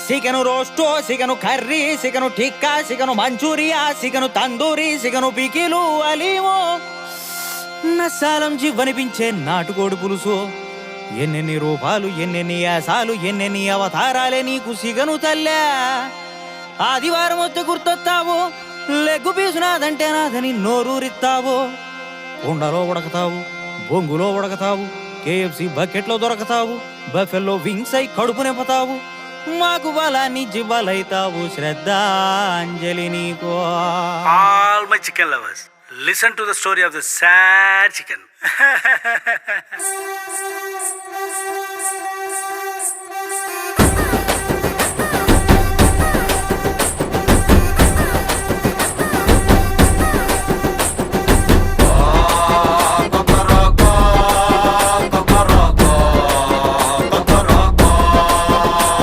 Chicken రోస్టో, chicken curry, chicken tikka, chicken Manchuria, chicken tandoori, chicken pickle అలీమో, నస్సాలం జివ్వనిపించే నాటుకోడి పులుసు. ఎన్నెన్ని రూపాలు, ఎన్నెన్ని యాసాలు, ఎన్నెన్ని అవతారాలే నీకు సిగను తల్లా. ఆదివారం వస్తే గుర్తొస్తావు, లెగ్గు పీసు నాదంటే నాదని నోరూరిస్తావు. కుండలో ఉడకతావు, బొంగులో ఉడకతావు, కేఎఫ్సి బకెట్లో దొరకతావు, బఫెల్లో వింగ్స్ అయి కడుపు నింపుతావు. మాకు బలాన్ని జివ్వలైతావు, శ్రద్ధాంజలి నీకో. All my chicken lovers, listen to the story of the sad chicken.